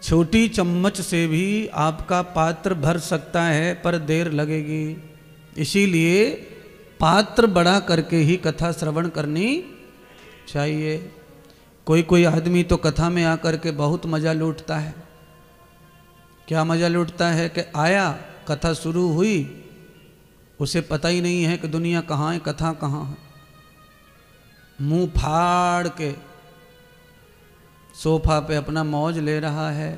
छोटी चम्मच से भी आपका पात्र भर सकता है, पर देर लगेगी। इसीलिए पात्र बड़ा करके ही कथा श्रवण करनी चाहिए। कोई कोई आदमी तो कथा में आकर के बहुत मज़ा लूटता है। क्या मज़ा लूटता है कि आया, कथा शुरू हुई, उसे पता ही नहीं है कि दुनिया कहाँ है, कथा कहाँ है। मुंह फाड़ के सोफा पे अपना मौज ले रहा है।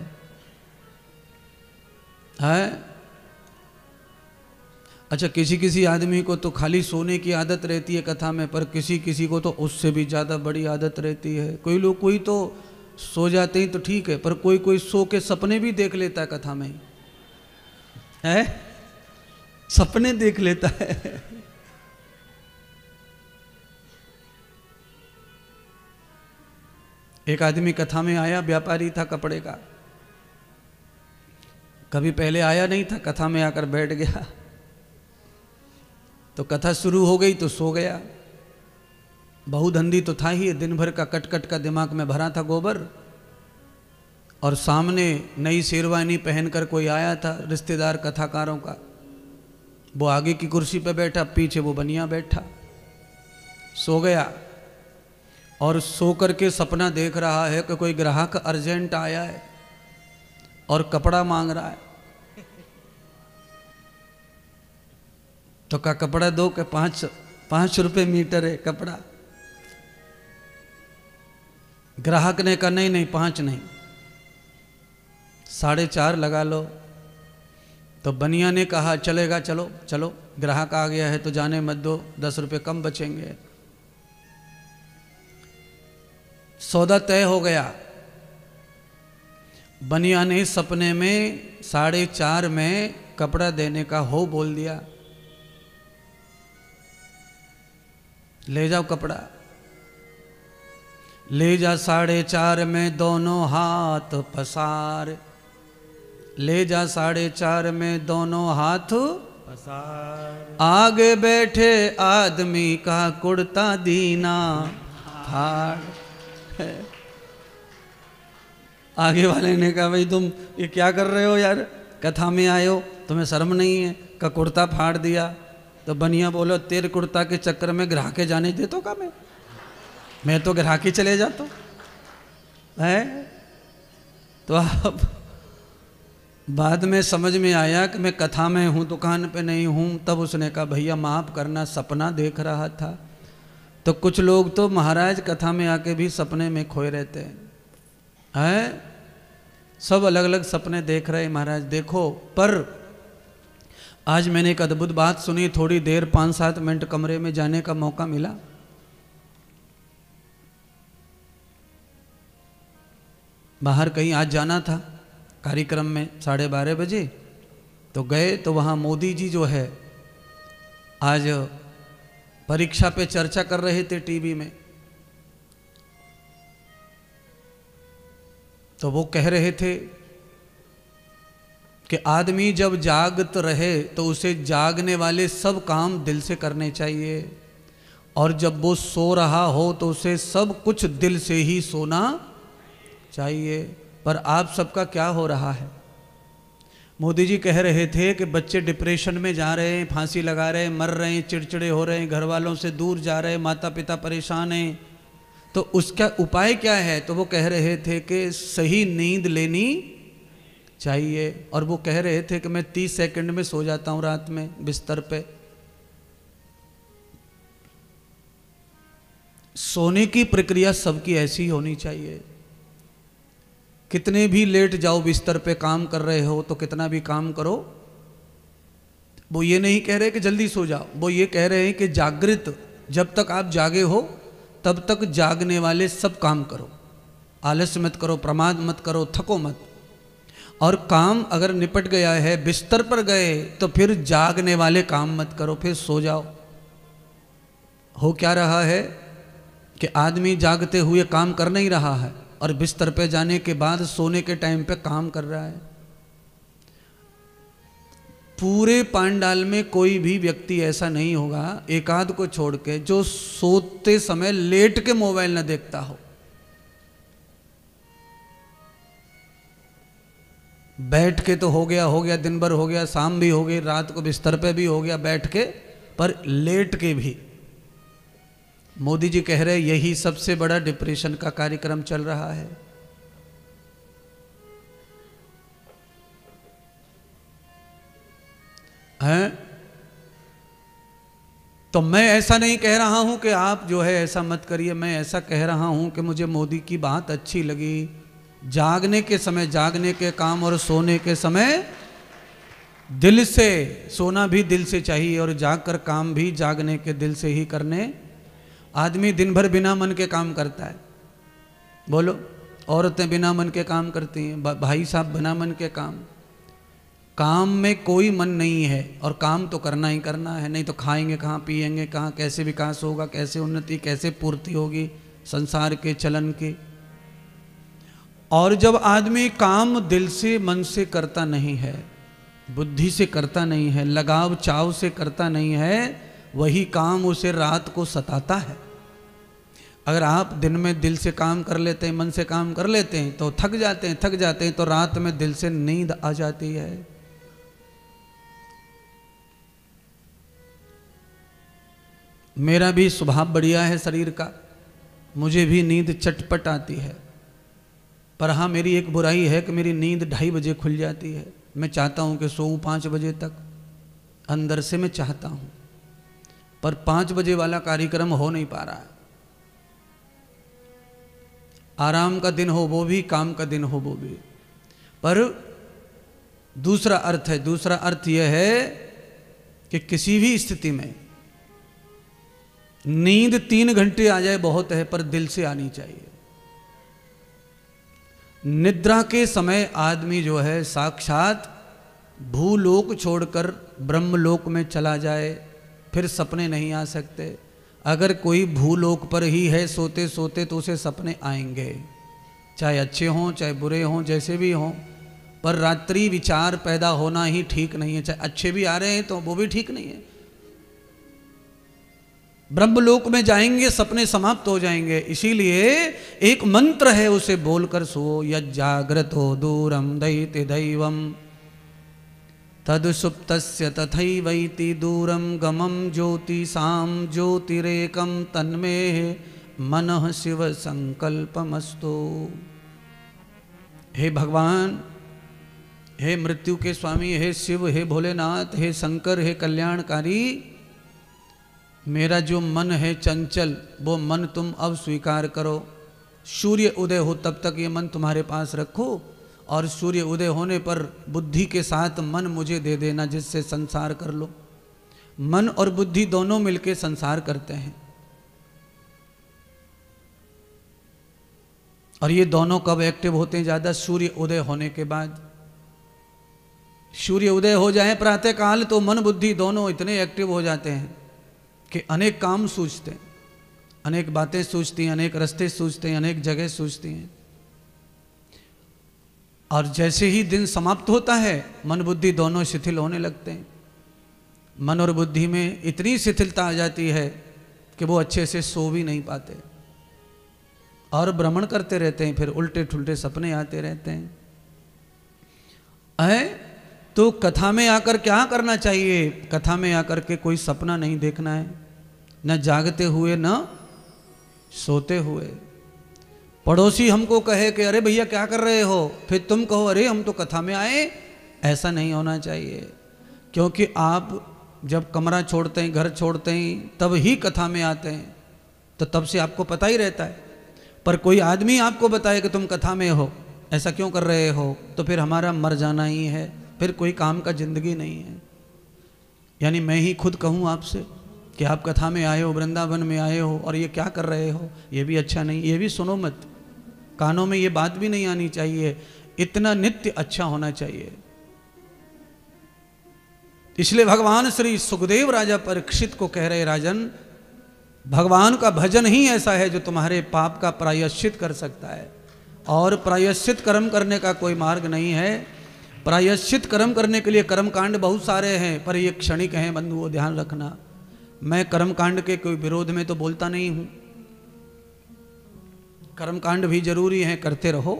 अच्छा, किसी किसी आदमी को तो खाली सोने की आदत रहती है कथा में, पर किसी किसी को तो उससे भी ज़्यादा बड़ी आदत रहती है। कोई तो सो जाते ही तो ठीक है, पर कोई कोई सो के सपने भी देख लेता है कथा में ही, है, सपने देख लेता है। एक आदमी कथा में आया, व्यापारी था कपड़े का, कभी पहले आया नहीं था, कथा में आकर बैठ गया। तो कथा शुरू हो गई तो सो गया। बहुधंधी तो था ही, दिन भर का कट कट का दिमाग में भरा था गोबर। और सामने नई शेरवानी पहनकर कोई आया था, रिश्तेदार कथाकारों का। वो आगे की कुर्सी पे बैठा, पीछे वो बनिया बैठा। सो गया और सो करके सपना देख रहा है कि कोई ग्राहक अर्जेंट आया है और कपड़ा मांग रहा है। तो का कपड़ा दो के 5 रुपए मीटर है कपड़ा। ग्राहक ने कहा नहीं नहीं 5 नहीं, 4.5 लगा लो। तो बनिया ने कहा चलेगा, चलो चलो, ग्राहक आ गया है तो जाने मत दो, 10 रुपए कम बचेंगे। सौदा तय हो गया। बनिया ने सपने में 4.5 में कपड़ा देने का हो बोल दिया। ले जाओ कपड़ा, ले जा 4.5 में दोनों हाथ पसार, ले जा 4.5 में दोनों हाथ पसार। आगे बैठे आदमी का कुर्ता दीना फाड़। आगे वाले ने कहा भाई तुम ये क्या कर रहे हो यार, कथा में आए हो, तुम्हें शर्म नहीं है? का कुर्ता फाड़ दिया। तो बनिया बोलो तेरे कुर्ता के चक्कर में ग्राहके जाने दे तो का मैं तो ग्राहकी चले जाता है। तो अब बाद में समझ में आया कि मैं कथा में हूँ, दुकान पे नहीं हूँ। तब उसने कहा भैया माफ़ करना, सपना देख रहा था। तो कुछ लोग तो महाराज कथा में आके भी सपने में खोए रहते हैं। सब अलग अलग सपने देख रहे महाराज, देखो। पर आज मैंने एक अद्भुत बात सुनी, थोड़ी देर 5-7 मिनट कमरे में जाने का मौका मिला। बाहर कहीं आज जाना था कार्यक्रम में 12:30 बजे, तो गए तो वहाँ मोदी जी जो है आज परीक्षा पे चर्चा कर रहे थे टीवी में। तो वो कह रहे थे कि आदमी जब जागत रहे तो उसे जागने वाले सब काम दिल से करने चाहिए, और जब वो सो रहा हो तो उसे सब कुछ दिल से ही सोना चाहिए। पर आप सबका क्या हो रहा है? मोदी जी कह रहे थे कि बच्चे डिप्रेशन में जा रहे हैं, फांसी लगा रहे हैं, मर रहे हैं, चिड़चिड़े हो रहे हैं, घर वालों से दूर जा रहे हैं, माता पिता परेशान हैं, तो उसका उपाय क्या है? तो वो कह रहे थे कि सही नींद लेनी चाहिए। और वो कह रहे थे कि मैं 30 सेकंड में सो जाता हूँ रात में बिस्तर पे। सोने की प्रक्रिया सबकी ऐसी होनी चाहिए। कितने भी लेट जाओ बिस्तर पे, काम कर रहे हो तो कितना भी काम करो, वो ये नहीं कह रहे कि जल्दी सो जाओ, वो ये कह रहे हैं कि जागृत, जब तक आप जागे हो तब तक जागने वाले सब काम करो, आलस्य मत करो, प्रमाद मत करो, थको मत। और काम अगर निपट गया है, बिस्तर पर गए, तो फिर जागने वाले काम मत करो, फिर सो जाओ। हो क्या रहा है कि आदमी जागते हुए काम कर नहीं रहा है और बिस्तर पे जाने के बाद सोने के टाइम पे काम कर रहा है। पूरे पांडाल में कोई भी व्यक्ति ऐसा नहीं होगा, एक आध को छोड़ के, जो सोते समय लेट के मोबाइल न देखता हो। बैठ के तो हो गया, दिन भर हो गया, शाम भी हो गई, रात को बिस्तर पे भी हो गया बैठ के, पर लेट के भी। मोदी जी कह रहे यही सबसे बड़ा डिप्रेशन का कार्यक्रम चल रहा है। हैं? तो मैं ऐसा नहीं कह रहा हूं कि आप जो है ऐसा मत करिए, मैं ऐसा कह रहा हूं कि मुझे मोदी की बात अच्छी लगी। जागने के समय जागने के काम और सोने के समय दिल से, सोना भी दिल से चाहिए और जागकर काम भी जागने के दिल से ही करने। आदमी दिन भर बिना मन के काम करता है, बोलो। औरतें बिना मन के काम करती हैं, भाई साहब बिना मन के काम। काम में कोई मन नहीं है और काम तो करना ही करना है, नहीं तो खाएंगे कहाँ, पिएंगे कहाँ, कैसे विकास होगा, कैसे उन्नति, कैसे पूर्ति होगी संसार के चलन की। और जब आदमी काम दिल से मन से करता नहीं है, बुद्धि से करता नहीं है, लगाव चाव से करता नहीं है, वही काम उसे रात को सताता है। अगर आप दिन में दिल से काम कर लेते हैं, मन से काम कर लेते हैं तो थक जाते हैं, तो रात में दिल से नींद आ जाती है। मेरा भी स्वभाव बढ़िया है शरीर का, मुझे भी नींद चटपट आती है। पर हाँ, मेरी एक बुराई है कि मेरी नींद 2:30 बजे खुल जाती है। मैं चाहता हूँ कि सोऊं 5 बजे तक, अंदर से मैं चाहता हूँ, पर 5 बजे वाला कार्यक्रम हो नहीं पा रहा है। आराम का दिन हो वो भी, काम का दिन हो वो भी। पर दूसरा अर्थ है, दूसरा अर्थ यह है कि किसी भी स्थिति में नींद 3 घंटे आ जाए बहुत है, पर दिल से आनी चाहिए। निद्रा के समय आदमी जो है साक्षात भूलोक छोड़कर ब्रह्मलोक में चला जाए, फिर सपने नहीं आ सकते। अगर कोई भूलोक पर ही है सोते सोते तो उसे सपने आएंगे, चाहे अच्छे हों चाहे बुरे हों, जैसे भी हों, पर रात्रि विचार पैदा होना ही ठीक नहीं है। चाहे अच्छे भी आ रहे हैं तो वो भी ठीक नहीं है। ब्रह्मलोक में जाएंगे सपने समाप्त हो जाएंगे। इसीलिए एक मंत्र है, उसे बोलकर सो। यज्जाग्रतो दूरम दैति दैवम तदुसुप्तस्य तथैवैति दूरम गमम ज्योतिषाम ज्योतिरेकम तन्मे मनः शिव संकल्पमस्तु। हे भगवान, हे मृत्यु के स्वामी, हे शिव, हे भोलेनाथ, हे शंकर, हे कल्याणकारी, मेरा जो मन है चंचल, वो मन तुम अब स्वीकार करो। सूर्य उदय हो तब तक ये मन तुम्हारे पास रखो, और सूर्य उदय होने पर बुद्धि के साथ मन मुझे दे देना, जिससे संसार कर लो। मन और बुद्धि दोनों मिलके संसार करते हैं, और ये दोनों कब एक्टिव होते हैं ज़्यादा? सूर्य उदय होने के बाद। सूर्य उदय हो जाए प्रातः काल तो मन बुद्धि दोनों इतने एक्टिव हो जाते हैं कि अनेक काम सूझते हैं, अनेक बातें सूझती हैं, अनेक रास्ते सूझते हैं, अनेक जगह सूझती हैं। और जैसे ही दिन समाप्त होता है, मन बुद्धि दोनों शिथिल होने लगते हैं। मन और बुद्धि में इतनी शिथिलता आ जाती है कि वो अच्छे से सो भी नहीं पाते और भ्रमण करते रहते हैं, फिर उल्टे ठुल्टे सपने आते रहते हैं। तो कथा में आकर क्या करना चाहिए? कथा में आकर के कोई सपना नहीं देखना है, न जागते हुए न सोते हुए। पड़ोसी हमको कहे कि अरे भैया क्या कर रहे हो, फिर तुम कहो अरे हम तो कथा में आए, ऐसा नहीं होना चाहिए। क्योंकि आप जब कमरा छोड़ते हैं, घर छोड़ते हैं, तब ही कथा में आते हैं, तो तब से आपको पता ही रहता है। पर कोई आदमी आपको बताए कि तुम कथा में हो, ऐसा क्यों कर रहे हो, तो फिर हमारा मर जाना ही है, फिर कोई काम का जिंदगी नहीं है। यानी मैं ही खुद कहूँ आपसे कि आप कथा में आए हो, वृंदावन में आए हो, और ये क्या कर रहे हो, ये भी अच्छा नहीं, ये भी सुनो मत, कानों में ये बात भी नहीं आनी चाहिए। इतना नित्य अच्छा होना चाहिए। इसलिए भगवान श्री सुखदेव राजा परीक्षित को कह रहे, राजन, भगवान का भजन ही ऐसा है जो तुम्हारे पाप का प्रायश्चित कर सकता है। और प्रायश्चित कर्म करने का कोई मार्ग नहीं है। प्रायश्चित कर्म करने के लिए कर्मकांड बहुत सारे हैं, पर ये क्षणिक हैं बंधुओं, ध्यान रखना। मैं कर्मकांड के कोई विरोध में तो बोलता नहीं हूँ, कर्मकांड भी जरूरी है, करते रहो,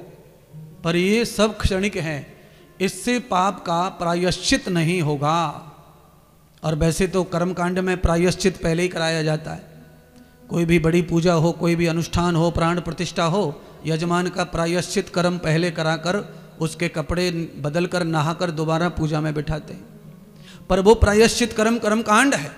पर ये सब क्षणिक हैं। इससे पाप का प्रायश्चित नहीं होगा। और वैसे तो कर्मकांड में प्रायश्चित पहले ही कराया जाता है। कोई भी बड़ी पूजा हो, कोई भी अनुष्ठान हो, प्राण प्रतिष्ठा हो, यजमान का प्रायश्चित कर्म पहले कराकर उसके कपड़े बदलकर नहाकर दोबारा पूजा में बिठाते हैं। पर वो प्रायश्चित कर्म कर्मकांड है,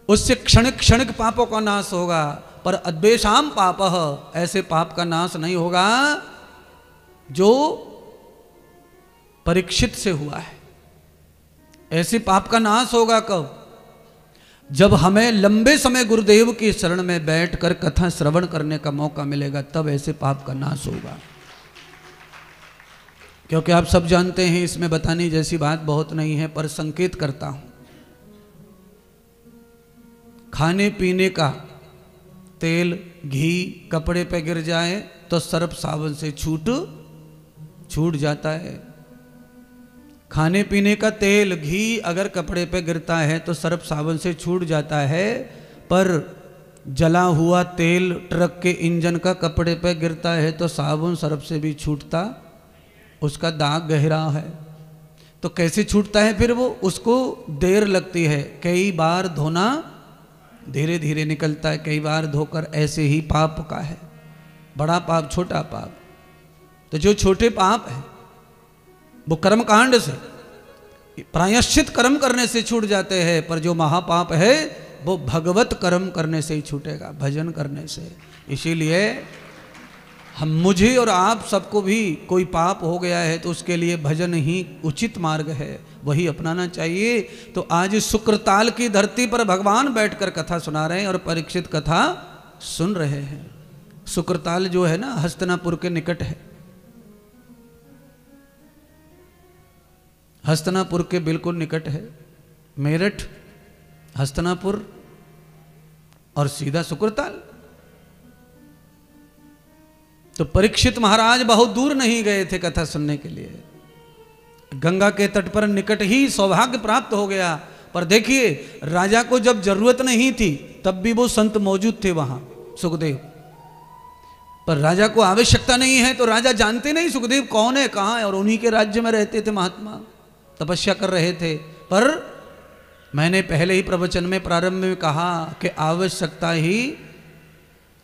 उससे क्षणिक क्षणिक पापों का नाश होगा। पर अद्वेषाम पापः, ऐसे पाप का नाश नहीं होगा जो परीक्षित से हुआ है। ऐसे पाप का नाश होगा कब? जब हमें लंबे समय गुरुदेव की शरण में बैठकर कथा श्रवण करने का मौका मिलेगा, तब ऐसे पाप का नाश होगा। क्योंकि आप सब जानते हैं, इसमें बताने जैसी बात बहुत नहीं है, पर संकेत करता हूं। खाने पीने का तेल घी कपड़े पे गिर जाए तो सर्फ साबुन से छूट जाता है। खाने पीने का तेल घी अगर कपड़े पे गिरता है तो सर्फ साबुन से छूट जाता है, पर जला हुआ तेल ट्रक के इंजन का कपड़े पे गिरता है तो साबुन सर्फ से भी छूटता, उसका दाग गहरा है। तो कैसे छूटता है फिर वो? उसको देर लगती है। कई बार धोना धीरे धीरे निकलता है, कई बार धोकर। ऐसे ही पाप का है, बड़ा पाप छोटा पाप। तो जो छोटे पाप है वो कर्मकांड से प्रायश्चित कर्म करने से छूट जाते हैं, पर जो महापाप है वो भगवत कर्म करने से ही छूटेगा, भजन करने से। इसीलिए मुझे और आप सबको भी कोई पाप हो गया है तो उसके लिए भजन ही उचित मार्ग है, वही अपनाना चाहिए। तो आज शुक्रताल की धरती पर भगवान बैठकर कथा सुना रहे हैं और परीक्षित कथा सुन रहे हैं। शुक्रताल जो है ना, हस्तिनापुर के निकट है, हस्तिनापुर के बिल्कुल निकट है। मेरठ, हस्तिनापुर और सीधा शुक्रताल। तो परीक्षित महाराज बहुत दूर नहीं गए थे कथा सुनने के लिए, गंगा के तट पर निकट ही सौभाग्य प्राप्त हो गया। पर देखिए, राजा को जब जरूरत नहीं थी तब भी वो संत मौजूद थे वहां, सुखदेव। पर राजा को आवश्यकता नहीं है तो राजा जानते नहीं सुखदेव कौन है, कहाँ है, और उन्हीं के राज्य में रहते थे महात्मा, तपस्या कर रहे थे। पर मैंने पहले ही प्रवचन में प्रारंभ में कहा कि आवश्यकता ही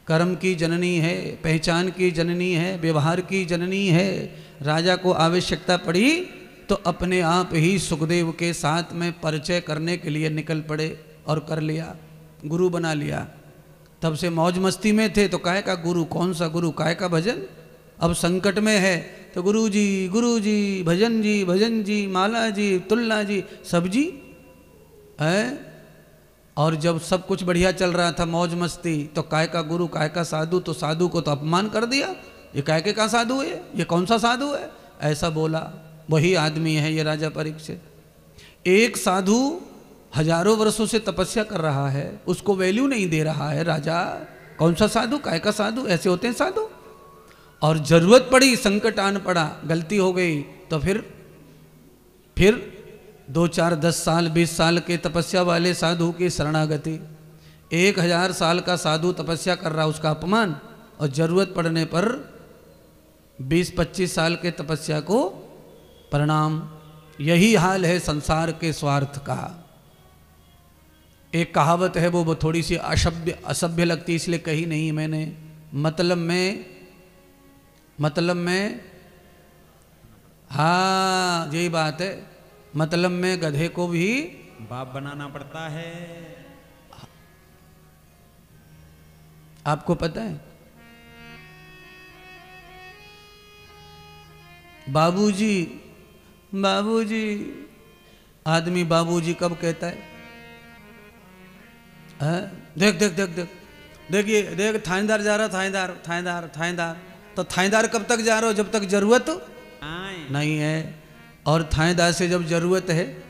कर्म की जननी है, पहचान की जननी है, व्यवहार की जननी है। राजा को आवश्यकता पड़ी तो अपने आप ही सुखदेव के साथ में परिचय करने के लिए निकल पड़े और कर लिया, गुरु बना लिया। तब से मौज मस्ती में थे तो काहे का गुरु, कौन सा गुरु, काहे का भजन। अब संकट में है तो गुरु जी भजन जी माला जी तुलना जी सब जी है। और जब सब कुछ बढ़िया चल रहा था, मौज मस्ती, तो काय का गुरु काय का साधु, तो साधु को तो अपमान कर दिया। ये काय के का साधु है, ये कौन सा साधु है, ऐसा बोला। वही आदमी है ये राजा परीक्षित। एक साधु हजारों वर्षों से तपस्या कर रहा है, उसको वैल्यू नहीं दे रहा है राजा। कौन सा साधु, काय का साधु, ऐसे होते हैं साधु। और जरूरत पड़ी, संकट आन पड़ा, गलती हो गई तो फिर 2, 4, 10 साल 20 साल के तपस्या वाले साधु की शरणागति, 1000 साल का साधु तपस्या कर रहा, उसका अपमान। और जरूरत पड़ने पर 20-25 साल के तपस्या को प्रणाम। यही हाल है संसार के स्वार्थ का। एक कहावत है, वो थोड़ी सी असभ्य लगती, इसलिए कही नहीं मैंने। मतलब में हाँ यही बात है, मतलब में गधे को भी बाप बनाना पड़ता है। आपको पता है, बाबूजी बाबूजी, आदमी बाबूजी कब कहता है? देखिए देख, थानेदार जा रहा, थानेदार। तो थानेदार कब तक जा रहे हो? जब तक जरूरत नहीं है। और थानेदार से जब जरूरत है,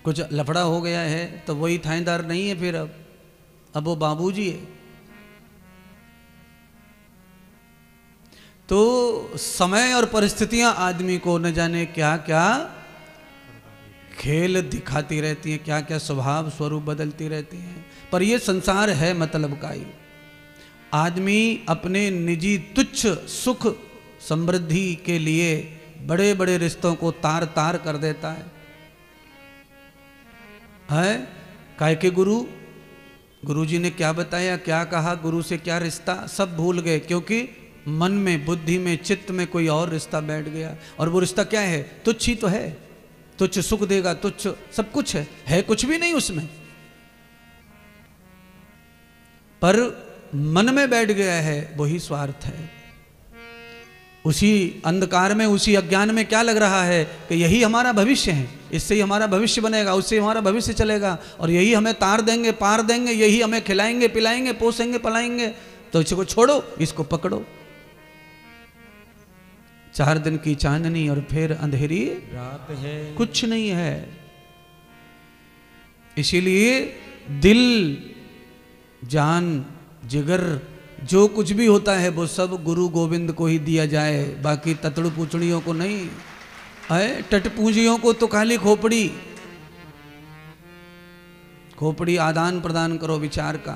कुछ लफड़ा हो गया है, तो वही थानेदार नहीं है फिर। अब वो बाबूजी है। तो समय और परिस्थितियां आदमी को न जाने क्या क्या खेल दिखाती रहती हैं, क्या क्या स्वभाव स्वरूप बदलती रहती हैं। पर ये संसार है मतलब का ही। आदमी अपने निजी तुच्छ सुख समृद्धि के लिए बड़े बड़े रिश्तों को तार तार कर देता है। काय के गुरु जी ने क्या बताया, क्या कहा, गुरु से क्या रिश्ता, सब भूल गए, क्योंकि मन में, बुद्धि में, चित्त में कोई और रिश्ता बैठ गया। और वो रिश्ता क्या है? तुच्छ ही तो है, तुच्छ सुख देगा, तुच्छ सब कुछ है कुछ भी नहीं उसमें, पर मन में बैठ गया है, वही स्वार्थ है। उसी अंधकार में, उसी अज्ञान में क्या लग रहा है कि यही हमारा भविष्य है, इससे ही हमारा भविष्य बनेगा, उससे हमारा भविष्य चलेगा, और यही हमें तार देंगे, पार देंगे, यही हमें खिलाएंगे, पिलाएंगे, पोसेंगे, पलाएंगे। तो इसको छोड़ो, इसको पकड़ो। 4 दिन की चांदनी और फिर अंधेरी रात है, कुछ नहीं है। इसीलिए दिल, जान, जिगर, जो कुछ भी होता है वो सब गुरु गोविंद को ही दिया जाए, बाकी ततड़ू पूछड़ियों को नहीं है। टटपूंजियों को तो खाली खोपड़ी आदान प्रदान करो विचार का।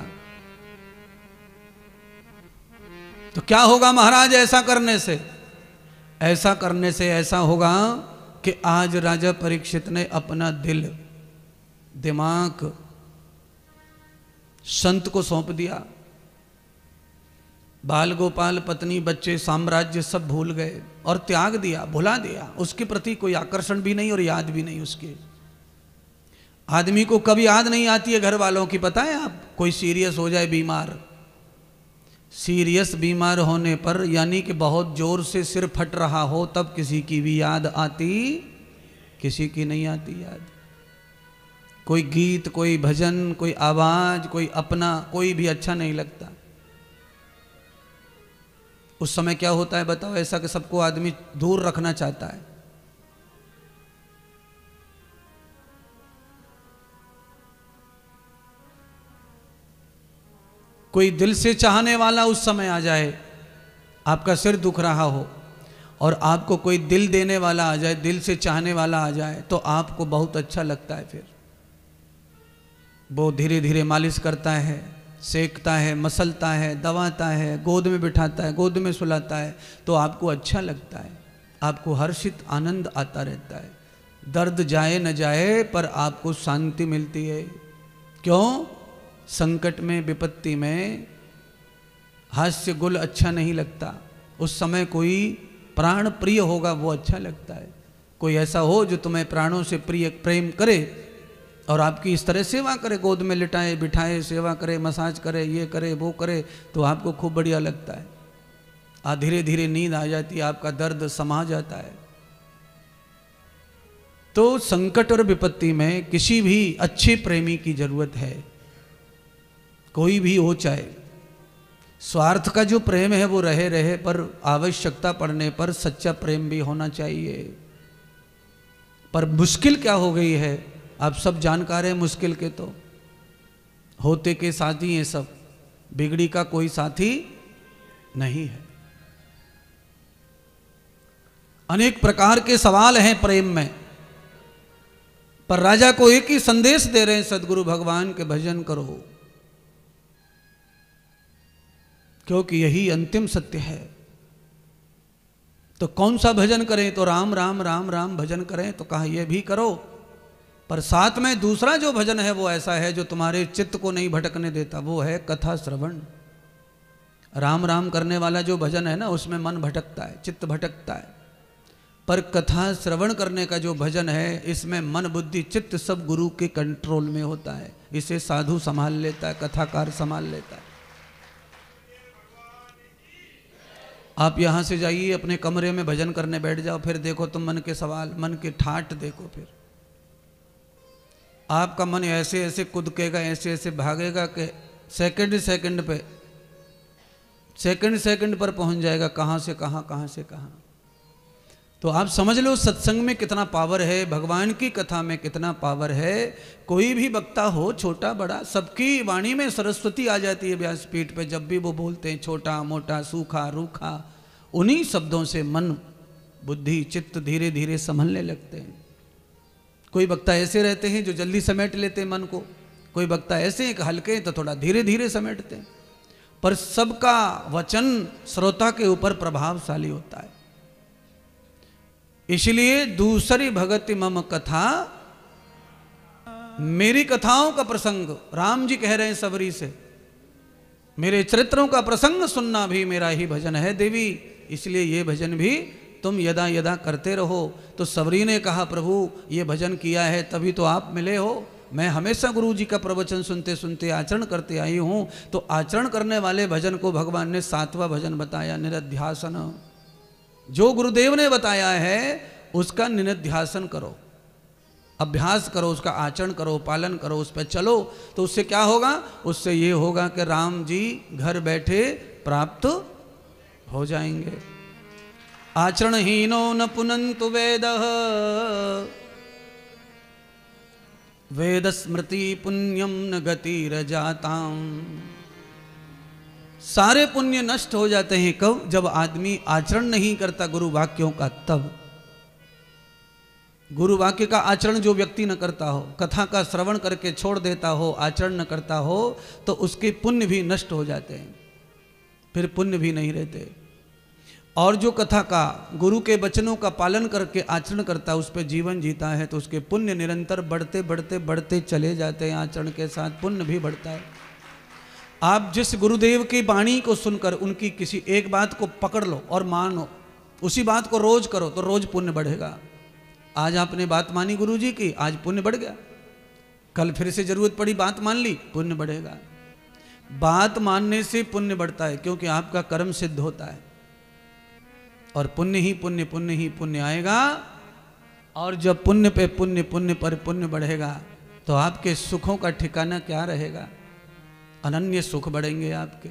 तो क्या होगा महाराज ऐसा करने से? ऐसा करने से ऐसा होगा कि आज राजा परीक्षित ने अपना दिल, दिमाग संत को सौंप दिया। बाल गोपाल, पत्नी, बच्चे, साम्राज्य सब भूल गए और त्याग दिया, भुला दिया। उसके प्रति कोई आकर्षण भी नहीं और याद भी नहीं उसके। आदमी को कभी याद नहीं आती है घर वालों की, पता है आप? कोई सीरियस हो जाए, बीमार, सीरियस बीमार होने पर, यानी कि बहुत जोर से सिर फट रहा हो, तब किसी की भी याद आती, किसी की नहीं आती याद। कोई गीत, कोई भजन, कोई आवाज, कोई अपना, कोई भी अच्छा नहीं लगता। उस समय क्या होता है बताओ? ऐसा कि सबको आदमी दूर रखना चाहता है। कोई दिल से चाहने वाला उस समय आ जाए, आपका सिर दुख रहा हो, और आपको कोई दिल देने वाला आ जाए, दिल से चाहने वाला आ जाए, तो आपको बहुत अच्छा लगता है। फिर वो धीरे धीरे मालिश करता है, सेकता है, मसलता है, दबाता है, गोद में बिठाता है, गोद में सुलाता है, तो आपको अच्छा लगता है, आपको हर्षित आनंद आता रहता है। दर्द जाए न जाए पर आपको शांति मिलती है। क्यों? संकट में, विपत्ति में हास्य गुल अच्छा नहीं लगता। उस समय कोई प्राण प्रिय होगा वो अच्छा लगता है। कोई ऐसा हो जो तुम्हें प्राणों से प्रिय, प्रेम करे और आपकी इस तरह सेवा करे, गोद में लिटाए बिठाए, सेवा करे, मसाज करे, ये करे वो करे, तो आपको खूब बढ़िया लगता है। धीरे धीरे नींद आ जाती है, आपका दर्द समा जाता है। तो संकट और विपत्ति में किसी भी अच्छे प्रेमी की जरूरत है, कोई भी हो चाहे। स्वार्थ का जो प्रेम है वो रहे रहे, पर आवश्यकता पड़ने पर सच्चा प्रेम भी होना चाहिए। पर मुश्किल क्या हो गई है, आप सब जानकार हैं मुश्किल के, तो होते के साथी हैं सब, बिगड़ी का कोई साथी नहीं है। अनेक प्रकार के सवाल हैं प्रेम में, पर राजा को एक ही संदेश दे रहे हैं, सदगुरु भगवान के भजन करो, क्योंकि यही अंतिम सत्य है। तो कौन सा भजन करें? तो राम राम राम राम भजन करें, तो कहा यह भी करो, पर साथ में दूसरा जो भजन है वो ऐसा है जो तुम्हारे चित्त को नहीं भटकने देता, वो है कथा श्रवण। राम राम करने वाला जो भजन है ना, उसमें मन भटकता है, चित्त भटकता है, पर कथा श्रवण करने का जो भजन है, इसमें मन बुद्धि चित्त सब गुरु के कंट्रोल में होता है। इसे साधु संभाल लेता है, कथाकार संभाल लेता है। आप यहाँ से जाइए, अपने कमरे में भजन करने बैठ जाओ, फिर देखो तुम मन के सवाल, मन के ठाट देखो, फिर आपका मन ऐसे ऐसे कूदकेगा, ऐसे ऐसे भागेगा कि सेकंड सेकंड पे, सेकंड सेकंड पर पहुंच जाएगा, कहाँ से कहाँ, कहाँ से कहाँ। तो आप समझ लो सत्संग में कितना पावर है, भगवान की कथा में कितना पावर है। कोई भी वक्ता हो, छोटा बड़ा, सबकी वाणी में सरस्वती आ जाती है व्यासपीठ पे। जब भी वो बोलते हैं, छोटा मोटा सूखा रूखा, उन्हीं शब्दों से मन बुद्धि चित्त धीरे धीरे संभलने लगते हैं। कोई वक्ता ऐसे रहते हैं जो जल्दी समेट लेते हैं मन को, कोई वक्ता ऐसे हैं कि हल्के तो थोड़ा धीरे धीरे समेटते हैं, पर सबका वचन श्रोता के ऊपर प्रभावशाली होता है। इसलिए दूसरी भगति मम कथा, मेरी कथाओं का प्रसंग, राम जी कह रहे हैं सबरी से, मेरे चरित्रों का प्रसंग सुनना भी मेरा ही भजन है देवी, इसलिए ये भजन भी तुम यदा यदा करते रहो। तो सबरी ने कहा प्रभु ये भजन किया है तभी तो आप मिले हो, मैं हमेशा गुरु जी का प्रवचन सुनते सुनते आचरण करते आई हूँ। तो आचरण करने वाले भजन को भगवान ने 7वां भजन बताया, निरध्यासन। जो गुरुदेव ने बताया है उसका निरध्यासन करो, अभ्यास करो, उसका आचरण करो, पालन करो, उस पर चलो। तो उससे क्या होगा? उससे ये होगा कि राम जी घर बैठे प्राप्त हो जाएंगे। आचरणहीनो न पुनन्तु वेदः, वेद स्मृति पुण्यम न गतिरजाताम। सारे पुण्य नष्ट हो जाते हैं कब? जब आदमी आचरण नहीं करता गुरु वाक्यों का। तब गुरु वाक्य का आचरण जो व्यक्ति न करता हो, कथा का श्रवण करके छोड़ देता हो, आचरण न करता हो, तो उसके पुण्य भी नष्ट हो जाते हैं, फिर पुण्य भी नहीं रहते। और जो कथा का, गुरु के वचनों का पालन करके आचरण करता है, उस पर जीवन जीता है, तो उसके पुण्य निरंतर बढ़ते बढ़ते बढ़ते चले जाते हैं। आचरण के साथ पुण्य भी बढ़ता है। आप जिस गुरुदेव की वाणी को सुनकर उनकी किसी एक बात को पकड़ लो और मानो, उसी बात को रोज करो तो रोज पुण्य बढ़ेगा। आज आपने बात मानी गुरु जी की, आज पुण्य बढ़ गया। कल फिर से जरूरत पड़ी, बात मान ली, पुण्य बढ़ेगा। बात मानने से पुण्य बढ़ता है, क्योंकि आपका कर्म सिद्ध होता है। और पुण्य ही पुण्य, पुण्य ही पुण्य आएगा। और जब पुण्य पे पुण्य, पुण्य पर पुण्य बढ़ेगा, तो आपके सुखों का ठिकाना क्या रहेगा? अनन्य सुख बढ़ेंगे आपके।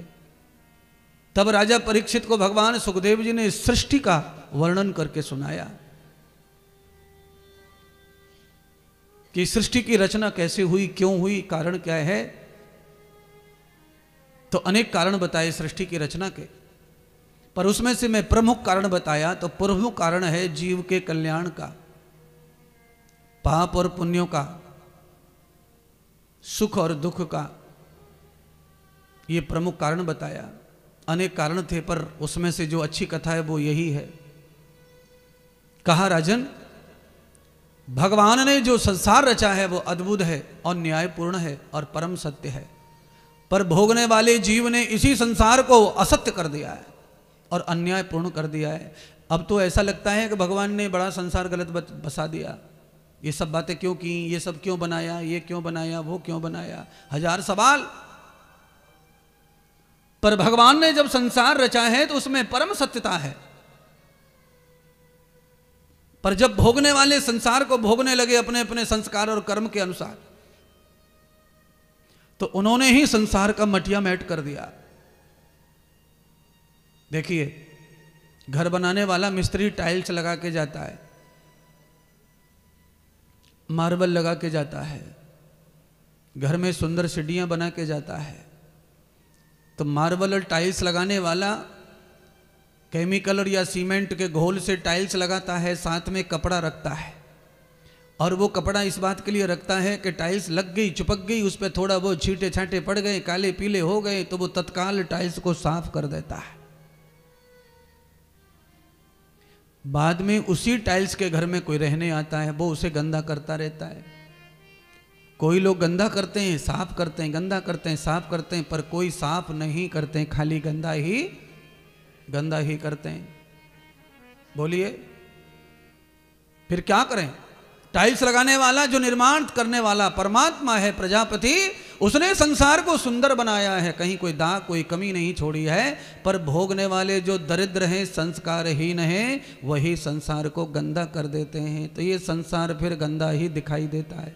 तब राजा परीक्षित को भगवान सुखदेव जी ने सृष्टि का वर्णन करके सुनाया कि सृष्टि की रचना कैसे हुई, क्यों हुई, कारण क्या है। तो अनेक कारण बताए सृष्टि की रचना के, पर उसमें से मैं प्रमुख कारण बताया। तो प्रमुख कारण है जीव के कल्याण का, पाप और पुण्यों का, सुख और दुख का, ये प्रमुख कारण बताया। अनेक कारण थे, पर उसमें से जो अच्छी कथा है वो यही है। कहा राजन, भगवान ने जो संसार रचा है वो अद्भुत है और न्यायपूर्ण है और परम सत्य है, पर भोगने वाले जीव ने इसी संसार को असत्य कर दिया है और अन्यायपूर्ण कर दिया है। अब तो ऐसा लगता है कि भगवान ने बड़ा संसार गलत बसा दिया, ये सब बातें क्यों की, ये सब क्यों बनाया, ये क्यों बनाया, वो क्यों बनाया, हजार सवाल। पर भगवान ने जब संसार रचा है तो उसमें परम सत्यता है। पर जब भोगने वाले संसार को भोगने लगे अपने अपने संस्कार और कर्म के अनुसार, तो उन्होंने ही संसार का मटिया मैट कर दिया। देखिए, घर बनाने वाला मिस्त्री टाइल्स लगा के जाता है, मार्बल लगा के जाता है, घर में सुंदर सीढ़ियां बना के जाता है। तो मार्बल और टाइल्स लगाने वाला केमिकल और या सीमेंट के घोल से टाइल्स लगाता है, साथ में कपड़ा रखता है, और वो कपड़ा इस बात के लिए रखता है कि टाइल्स लग गई, चिपक गई, उस पर थोड़ा वो छींटे छांटे पड़ गए, काले पीले हो गए, तो वो तत्काल टाइल्स को साफ कर देता है। बाद में उसी टाइल्स के घर में कोई रहने आता है, वो उसे गंदा करता रहता है। कोई लोग गंदा करते हैं, साफ करते हैं, गंदा करते हैं, साफ करते हैं, पर कोई साफ नहीं करते हैं, खाली गंदा ही करते हैं। बोलिए फिर क्या करें? टाइल्स लगाने वाला, जो निर्माण करने वाला परमात्मा है, प्रजापति, उसने संसार को सुंदर बनाया है, कहीं कोई दाग कोई कमी नहीं छोड़ी है। पर भोगने वाले जो दरिद्र हैं, संस्कारहीन हैं, वही संसार को गंदा कर देते हैं। तो ये संसार फिर गंदा ही दिखाई देता है।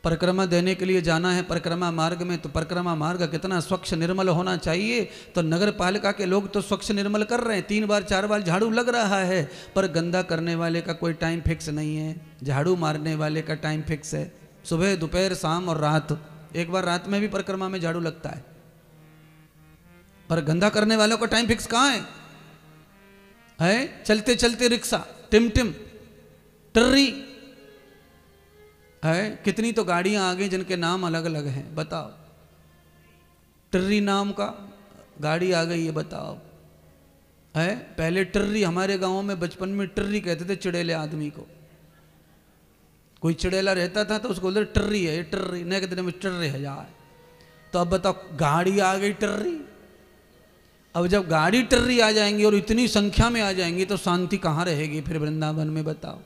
परिक्रमा देने के लिए जाना है परिक्रमा मार्ग में, तो परिक्रमा मार्ग कितना स्वच्छ निर्मल होना चाहिए। तो नगर पालिका के लोग तो स्वच्छ निर्मल कर रहे हैं, 3 बार 4 बार झाड़ू लग रहा है, पर गंदा करने वाले का कोई टाइम फिक्स नहीं है। झाड़ू मारने वाले का टाइम फिक्स है, सुबह दोपहर शाम और रात। एक बार रात में भी परिक्रमा में झाड़ू लगता है, पर गंदा करने वालों का टाइम फिक्स कहाँ है? चलते चलते रिक्शा, टिम टिम, टर्री है, कितनी तो गाड़ियां आ गई जिनके नाम अलग अलग हैं। बताओ, टर्री नाम का गाड़ी आ गई है, बताओ है। पहले टर्री, हमारे गांव में बचपन में टर्री कहते थे चिड़ेले आदमी को। कोई चिड़ेला रहता था तो उसको बोलते टर्री है, ये टर्री, नहीं कहते में टर्रे है यार। तो अब बताओ, गाड़ी आ गई टर्री। अब जब गाड़ी टर्री आ जाएंगी और इतनी संख्या में आ जाएंगी तो शांति कहाँ रहेगी फिर वृंदावन में, बताओ।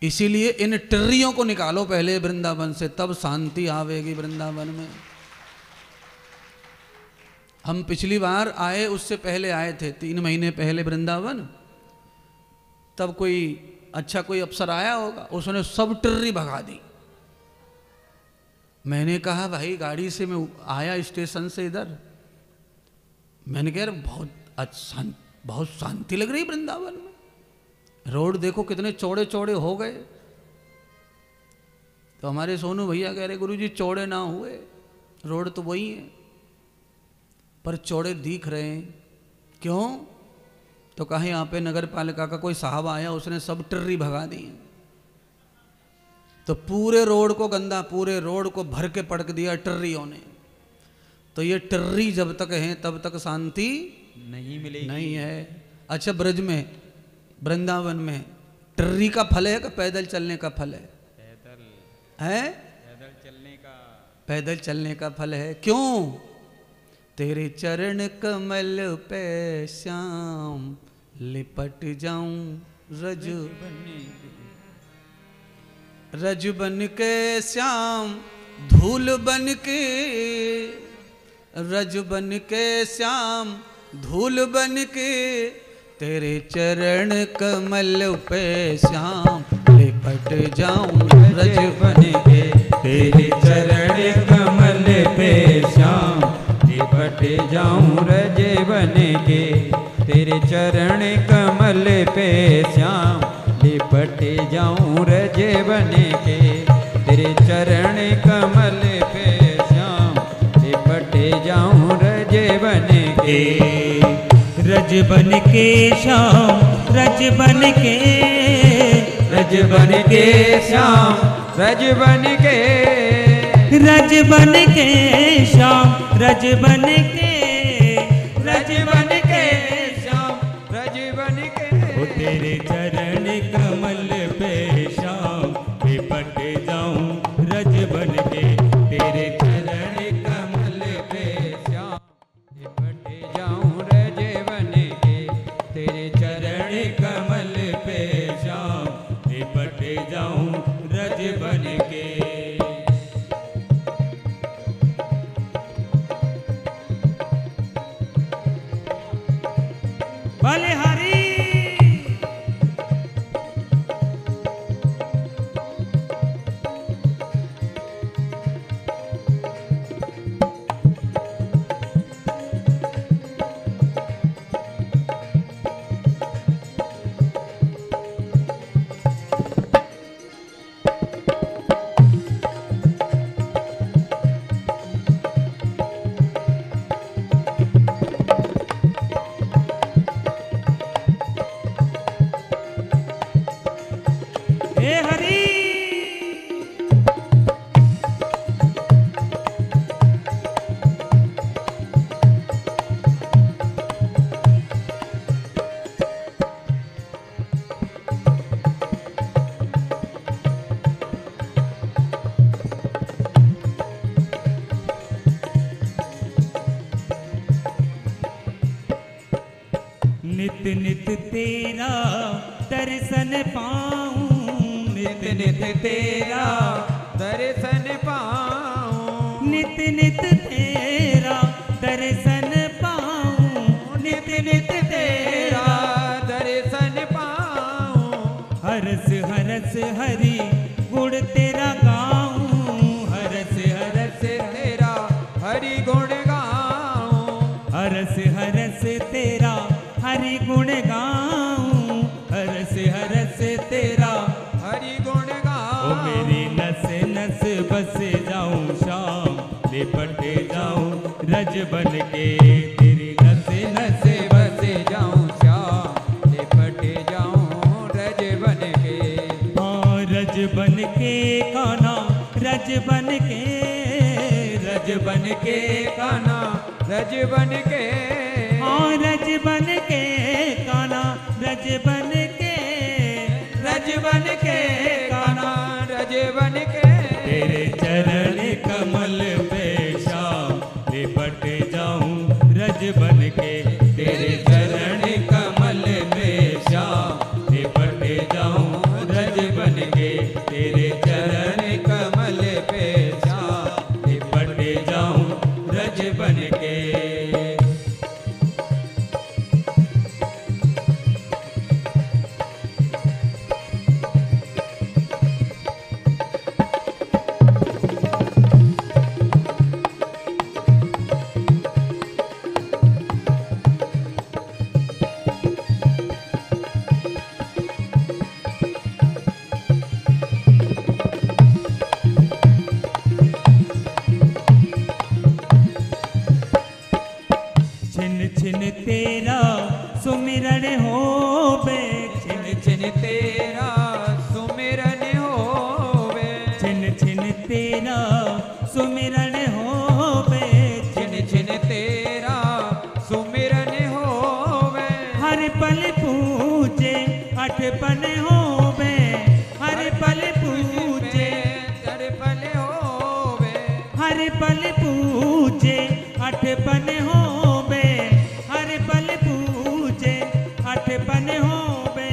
इसीलिए इन टर्रियों को निकालो पहले वृंदावन से, तब शांति आवेगी वृंदावन में। हम पिछली बार आए, उससे पहले आए थे 3 महीने पहले वृंदावन। तब कोई अच्छा कोई अफसर आया होगा, उसने सब टर्री भगा दी। मैंने कहा भाई गाड़ी से मैं आया स्टेशन से इधर, मैंने कहा बहुत शांति लग रही वृंदावन में, रोड देखो कितने चौड़े चौड़े हो गए। तो हमारे सोनू भैया कह रहे गुरुजी चौड़े ना हुए, रोड तो वही है पर चौड़े दिख रहे हैं। क्यों? तो कहा यहाँ पे नगर पालिका का कोई साहब आया, उसने सब टर्री भगा दी। तो पूरे रोड को गंदा, पूरे रोड को भर के पटक दिया टर्रियों ने। तो ये टर्री जब तक है तब तक शांति नहीं मिलेगी, नहीं है। अच्छा, ब्रज में वृंदावन में टर्री का फल है कि पैदल चलने का फल है? पैदल चलने का फल है। क्यों? तेरे चरण कमल पे श्याम लिपट जाऊं रज बन के श्याम, धूल बन के रज बन के श्याम, धूल बन के तेरे चरण कमल पे श्याम लिपट जाऊं रज बन के। तेरे चरण कमल पे श्याम लिपट जाऊं रज बन के। तेरे चरण कमल पे श्याम लिपट जाऊं रज बन के। तेरे चरण कमल पे श्याम लिपट जाऊं रज बन के। रज बन के श्याम, रज बन के, रज बन के श्याम, रज बन के, रज बन के श्याम, रज बन के, रज बन के श्याम, रज बन के। ओ तेरे चरण कमल पे श्याम लिपट जाऊं रज बन के। तेरे चरण कमल पे श्याम लिपट जाऊं रज बन के। तेरे चरण कमल पे श्याम लिपट जाऊं रज बन के। बलिहारी नित नित तेरा दर्शन पाऊं, नित नित तेरा दर्शन पाऊं। नित नित तेरा दर्शन पाऊं, नित नित तेरा दर्शन पाऊं। हरस हरस हरि गुण तेरा गाऊं, हरस हरस तेरा हरि गुण गाऊं। हरस हरस तेरा हरि गुण गाऊं, हरस हरस तेरा हरि गुण गाऊं। ओ मेरी नस नस बस जाऊं श्याम लिपट जाऊं रज बन के। तेरी नस नस बस जाऊं श्याम लिपट जाऊं रज बन के। हाँ रज बन के कान्हा, रज बन के, रज बन के कान्हा, रज बन के। हाँ रज बन के तेरे चरण कमल पे श्याम लिपट जाऊं रज बन के, तेरे चरण कमल पे श्याम लिपट जाऊं रज बन के, तेरे चरण कमल पे श्याम लिपट जाऊं रज बन के। छिन छिन तेरा सुमिरन होवे, छिन छिन तेरा सुमिरन होवे, छिन छिन तेरा सुमिरन होवे, छिन छिन तेरा सुमिरन होवे, हर पल पूजे अठपन होवे, हर पल पूजे, हर पल होवे, हर पल पूजे अठपन होवे, हर पल पूजे अठपन होवे।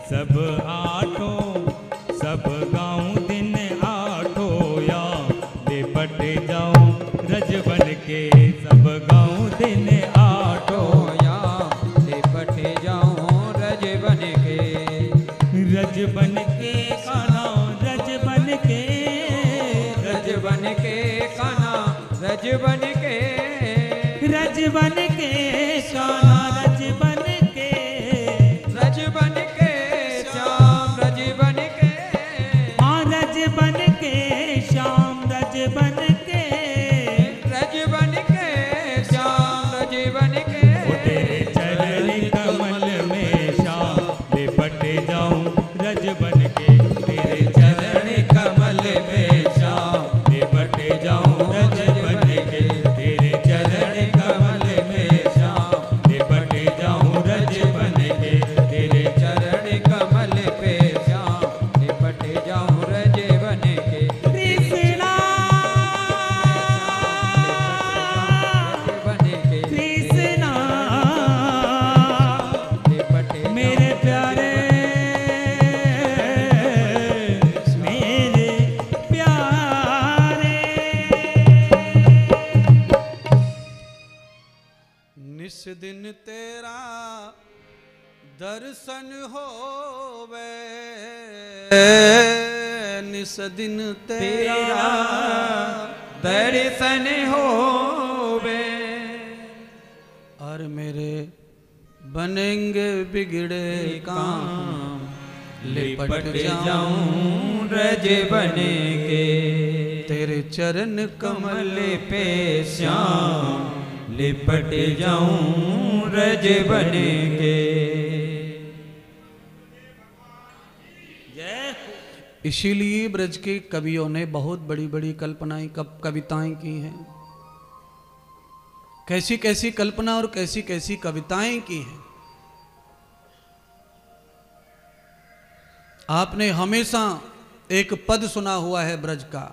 सब आठों सब गाँव दिन आठों या लिपट जाऊं रज बन के, सब गाँव दिन आठों या लिपट जाऊं रज बन के, रज बन के कान्हा रज बन के, रज बन के कान्हा रज बन के, रज बन के कान्हा रज बन के, रज बन के श्याम रज बन के, हाँ रज बन के श्याम रज बन के, रज बन के श्याम रज बन के। ओ तेरे चरण कमल में श्याम लिपट जाऊं रज बन के, तेरे चरण कमल में श्याम लिपट जाऊं रज बन के, तेरे चरण कमल में श्याम लिपट जाऊं रज बन के, तेरे चरण कमल पे श्याम लिपट जाऊं रज बन के, कृष्णा रज बन के, कृष्णा लिपट मेरे प्यारे मेरे प्यारे। निस दिन तेरा दर्शन होवे, निस दिन तेरा दर्शन होवे, और मेरे बनेंगे बिगड़े काम लिपट जाऊं रज बन के, तेरे चरण कमल कमल पे श्याम लिपट जाऊं रज बन के। इसीलिए ब्रज के कवियों ने बहुत बड़ी बड़ी कल्पनाएं कविताएं की हैं, कैसी कैसी कल्पना और कैसी कैसी कविताएं की हैं। आपने हमेशा एक पद सुना हुआ है ब्रज का,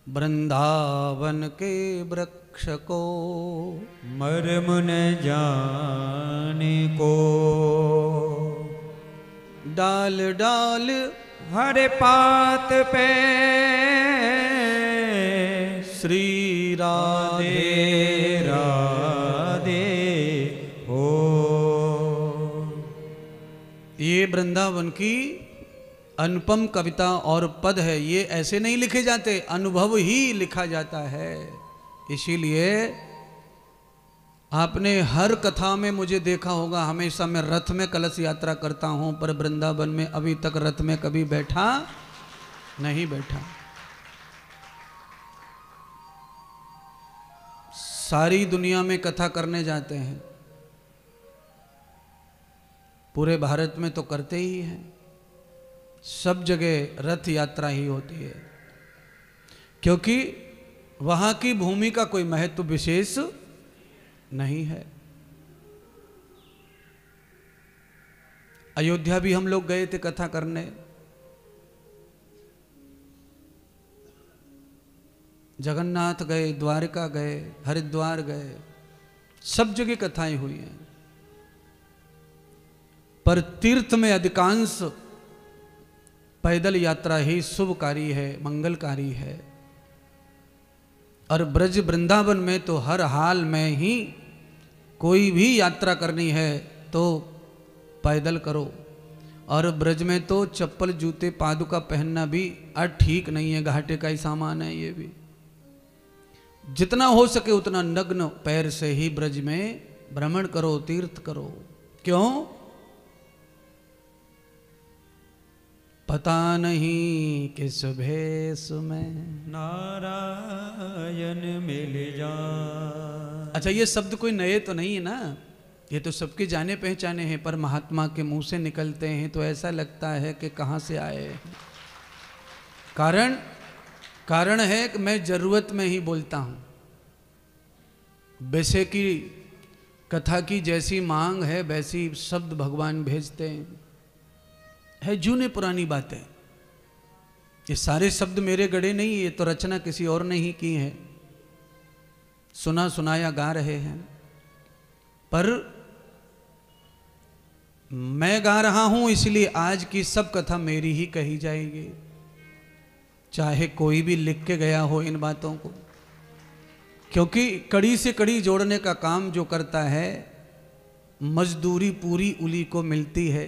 वृंदावन के वृक्ष को मर्म न जाने को, डाल डाल हर पात पे श्री राधे राधे हो। ये वृंदावन की अनुपम कविता और पद है। ये ऐसे नहीं लिखे जाते, अनुभव ही लिखा जाता है। इसीलिए आपने हर कथा में मुझे देखा होगा, हमेशा मैं रथ में कलश यात्रा करता हूं, पर वृंदावन में अभी तक रथ में कभी बैठा नहीं बैठा। सारी दुनिया में कथा करने जाते हैं, पूरे भारत में तो करते ही हैं, सब जगह रथ यात्रा ही होती है, क्योंकि वहां की भूमि का कोई महत्व विशेष नहीं है। अयोध्या भी हम लोग गए थे कथा करने, जगन्नाथ गए, द्वारका गए, हरिद्वार गए, सब जगह कथाएं हुई हैं। पर तीर्थ में अधिकांश पैदल यात्रा ही शुभकारी है, मंगलकारी है। और ब्रज वृंदावन में तो हर हाल में ही कोई भी यात्रा करनी है तो पैदल करो। और ब्रज में तो चप्पल जूते पादुका पहनना भी ठीक नहीं है, घाटे का ही सामान है ये भी। जितना हो सके उतना नग्न पैर से ही ब्रज में भ्रमण करो, तीर्थ करो। क्यों? पता नहीं किस भेष में नारायण मिल जा। अच्छा, ये शब्द कोई नए तो नहीं है ना, ये तो सबके जाने पहचाने हैं, पर महात्मा के मुंह से निकलते हैं तो ऐसा लगता है कि कहाँ से आए। कारण है कि मैं जरूरत में ही बोलता हूँ। वैसे की कथा की जैसी मांग है वैसी शब्द भगवान भेजते हैं, है जूने पुरानी बातें। ये सारे शब्द मेरे गढ़े नहीं, ये तो रचना किसी और ने ही की है, सुना सुनाया गा रहे हैं। पर मैं गा रहा हूं इसलिए आज की सब कथा मेरी ही कही जाएगी, चाहे कोई भी लिख के गया हो इन बातों को। क्योंकि कड़ी से कड़ी जोड़ने का काम जो करता है, मजदूरी पूरी उली को मिलती है।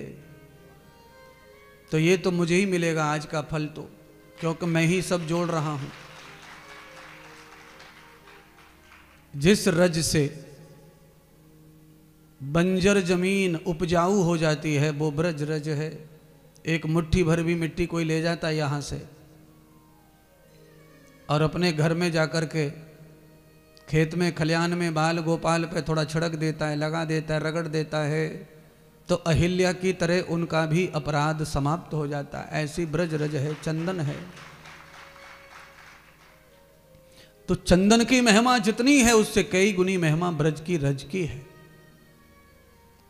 तो ये तो मुझे ही मिलेगा आज का फल, तो क्योंकि मैं ही सब जोड़ रहा हूं। जिस रज से बंजर जमीन उपजाऊ हो जाती है वो ब्रज रज है। एक मुट्ठी भर भी मिट्टी कोई ले जाता है यहाँ से और अपने घर में जाकर के खेत में खलियान में बाल गोपाल पे थोड़ा छिड़क देता है, लगा देता है, रगड़ देता है, तो अहिल्या की तरह उनका भी अपराध समाप्त हो जाता है। ऐसी ब्रज रज है, चंदन है। तो चंदन की महिमा जितनी है उससे कई गुनी महिमा ब्रज की रज की है।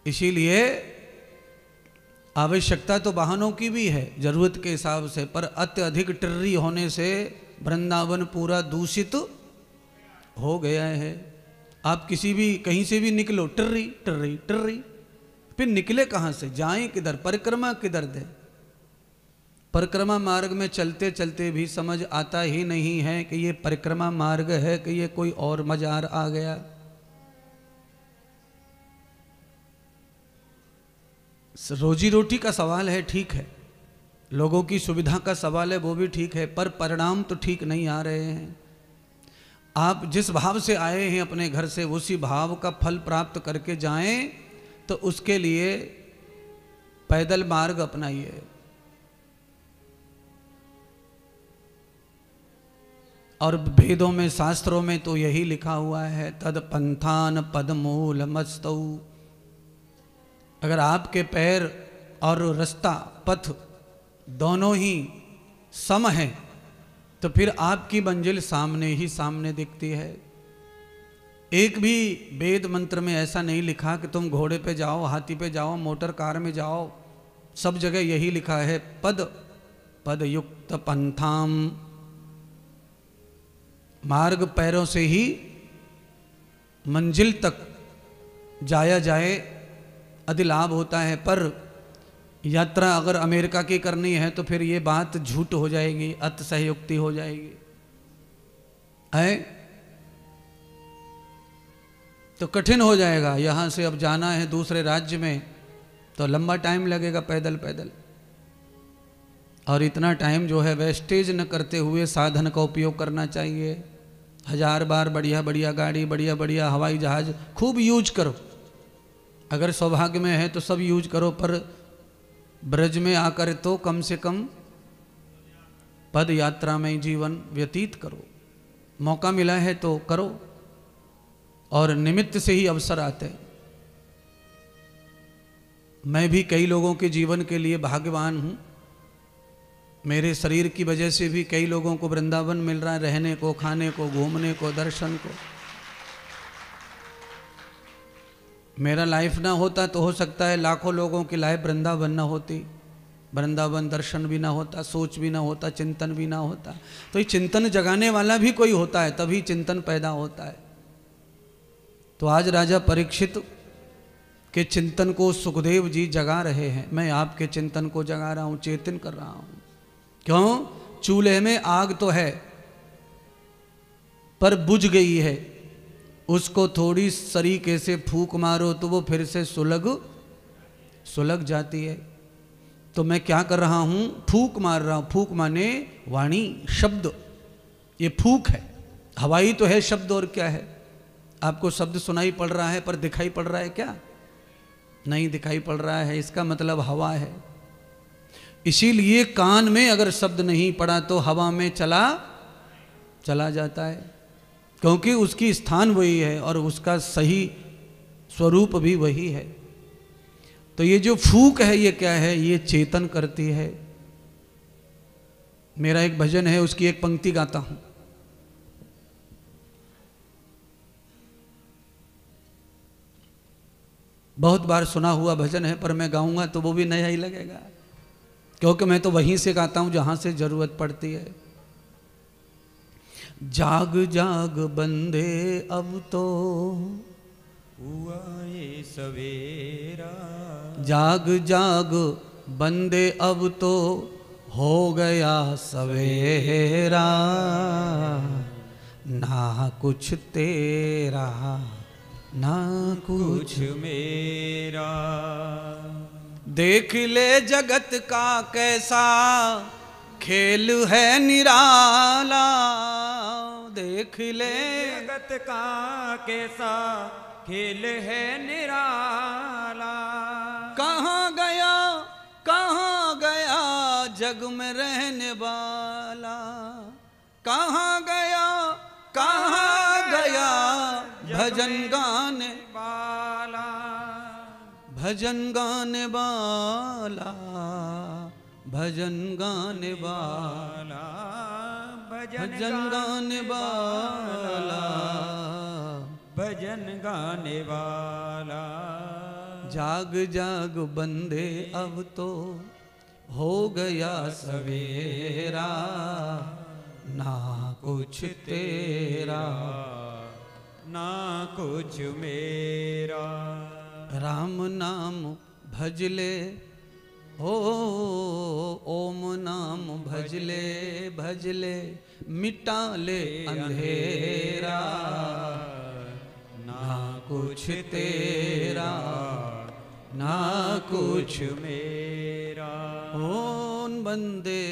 इसीलिए आवश्यकता तो वाहनों की भी है जरूरत के हिसाब से, पर अत्यधिक टिर्री होने से वृंदावन पूरा दूषित हो गया है। आप किसी भी कहीं से भी निकलो, टिर्री टिर्री टिर्री, फिर निकले कहाँ से, जाएं किधर, परिक्रमा किधर दें। परिक्रमा मार्ग में चलते चलते भी समझ आता ही नहीं है कि ये परिक्रमा मार्ग है कि ये कोई और मजार आ गया। रोजी रोटी का सवाल है, ठीक है, लोगों की सुविधा का सवाल है, वो भी ठीक है, पर परिणाम तो ठीक नहीं आ रहे हैं। आप जिस भाव से आए हैं अपने घर से उसी भाव का फल प्राप्त करके जाएं, तो उसके लिए पैदल मार्ग अपनाइए। और वेदों में शास्त्रों में तो यही लिखा हुआ है, तद पंथान पदमूल मस्तौ। अगर आपके पैर और रास्ता पथ दोनों ही सम है तो फिर आपकी मंजिल सामने ही सामने दिखती है। एक भी वेद मंत्र में ऐसा नहीं लिखा कि तुम घोड़े पे जाओ, हाथी पे जाओ, मोटर कार में जाओ। सब जगह यही लिखा है, पद पद युक्त पंथाम। मार्ग पैरों से ही मंजिल तक जाया जाए, अधिलाभ होता है। पर यात्रा अगर अमेरिका की करनी है तो फिर ये बात झूठ हो जाएगी, अतिशयोक्ति हो जाएगी है, तो कठिन हो जाएगा। यहाँ से अब जाना है दूसरे राज्य में तो लंबा टाइम लगेगा पैदल पैदल, और इतना टाइम जो है वेस्टेज न करते हुए साधन का उपयोग करना चाहिए। 1000 बार बढ़िया बढ़िया गाड़ी, बढ़िया बढ़िया हवाई जहाज खूब यूज करो, अगर सौभाग्य में है तो सब यूज करो, पर ब्रज में आकर तो कम से कम पद यात्रा में जीवन व्यतीत करो। मौका मिला है तो करो, और निमित्त से ही अवसर आते हैं। मैं भी कई लोगों के जीवन के लिए भाग्यवान हूँ। मेरे शरीर की वजह से भी कई लोगों को वृंदावन मिल रहा है, रहने को, खाने को, घूमने को, दर्शन को। मेरा लाइफ ना होता तो हो सकता है लाखों लोगों की लाइफ वृंदावन ना होती। वृंदावन दर्शन भी ना होता, सोच भी ना होता, चिंतन भी ना होता। तो ये चिंतन जगाने वाला भी कोई होता है, तभी चिंतन पैदा होता है। तो आज राजा परीक्षित के चिंतन को सुखदेव जी जगा रहे हैं। मैं आपके चिंतन को जगा रहा हूं, चेतन कर रहा हूं। क्यों? चूल्हे में आग तो है पर बुझ गई है, उसको थोड़ी सरीके से फूंक मारो तो वो फिर से सुलग जाती है। तो मैं क्या कर रहा हूं? फूंक मार रहा हूं। फूंक माने वाणी, शब्द। ये फूंक है, हवाई तो है शब्द, और क्या है? आपको शब्द सुनाई पड़ रहा है पर दिखाई पड़ रहा है क्या? नहीं दिखाई पड़ रहा है, इसका मतलब हवा है। इसीलिए कान में अगर शब्द नहीं पड़ा तो हवा में चला जाता है, क्योंकि उसकी स्थान वही है और उसका सही स्वरूप भी वही है। तो ये जो फूंक है ये क्या है? ये चेतन करती है। मेरा एक भजन है, उसकी एक पंक्ति गाता हूं। बहुत बार सुना हुआ भजन है पर मैं गाऊंगा तो वो भी नया ही लगेगा, क्योंकि मैं तो वहीं से गाता हूं जहां से जरूरत पड़ती है। जाग जाग बंदे अब तो हुआ ये सवेरा, जाग जाग बंदे अब तो हो गया सवेरा, ना कुछ तेरा ना कुछ मेरा। देख ले जगत का कैसा खेल है निराला, देख ले जगत का कैसा खेल है निराला। कहाँ गया जग में रहने वाला, कहाँ गया भजन गाने वाला, भजन गाने वाला, भजन गाने वाला, भजन गाने वाला, भजन गाने वाला। जाग जाग बंदे अब तो हो गया सवेरा, ना कुछ तेरा ना कुछ मेरा। राम नाम भज ले हो, ओम नाम भज ले मिटा ले अंधेरा, ना कुछ तेरा ना कुछ मेरा। ओन बंदे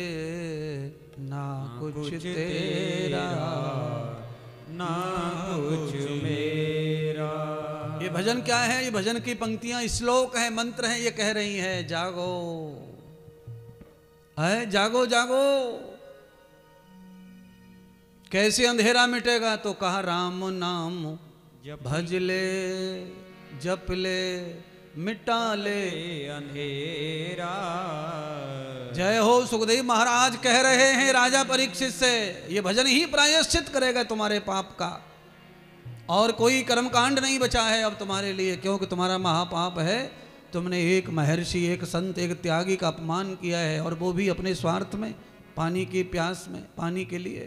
ना कुछ तेरा ना कुछ मेरा। ये भजन क्या है? ये भजन की पंक्तियां श्लोक है, मंत्र है। ये कह रही है जागो है, जागो जागो। कैसे अंधेरा मिटेगा? तो कहा राम नाम भज ले जप ले मिटा ले अंधेरा। जय हो। सुखदेव महाराज कह रहे हैं राजा परीक्षित से, ये भजन ही प्रायश्चित करेगा तुम्हारे पाप का, और कोई कर्मकांड नहीं बचा है अब तुम्हारे लिए, क्योंकि तुम्हारा महापाप है। तुमने एक महर्षि, एक संत, एक त्यागी का अपमान किया है, और वो भी अपने स्वार्थ में, पानी की प्यास में, पानी के लिए,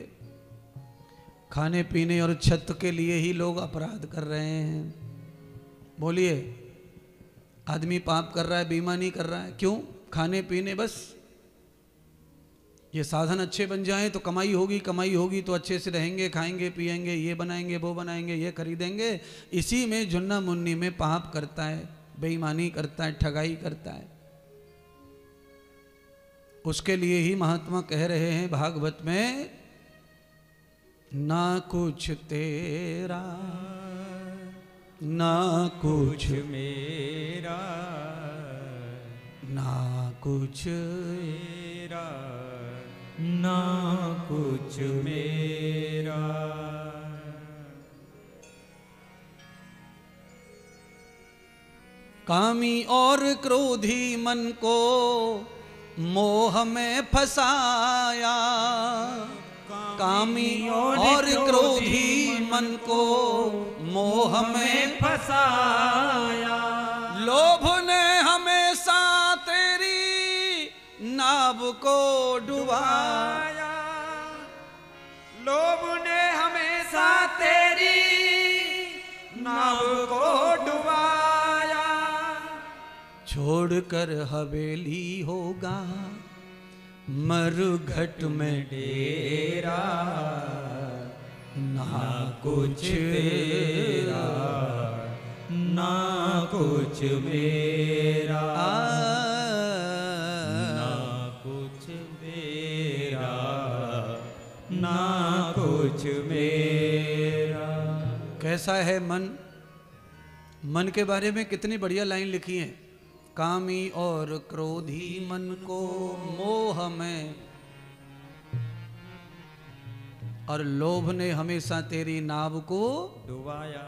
खाने पीने और छत के लिए ही लोग अपराध कर रहे हैं। बोलिए, आदमी पाप कर रहा है, बेईमानी कर रहा है, क्यों? खाने पीने, बस ये साधन अच्छे बन जाएं तो कमाई होगी तो अच्छे से रहेंगे, खाएंगे पिएंगे, ये बनाएंगे वो बनाएंगे, ये खरीदेंगे। इसी में जुन्ना मुन्नी में पाप करता है, बेईमानी करता है, ठगाई करता है। उसके लिए ही महात्मा कह रहे हैं भागवत में, ना कुछ तेरा ना कुछ मेरा, ना कुछ मेरा, ना कुछ मेरा। कामी और क्रोधी मन को मोह में फसाया, कामी और क्रोधी मन को मोह में फसाया। लोभ ने हमेशा तेरी डुबाया। लोभ ने हमेशा तेरी नाव को डुबाया। छोड़कर हवेली होगा मरुघट में डेरा, ना कुछ तेरा ना कुछ मेरा, ना कुछ मेरा ना कुछ मेरा। कैसा है मन? मन के बारे में कितनी बढ़िया लाइन लिखी है। कामी और क्रोधी मन को मोह में, और लोभ ने हमेशा तेरी नाव को डुबाया।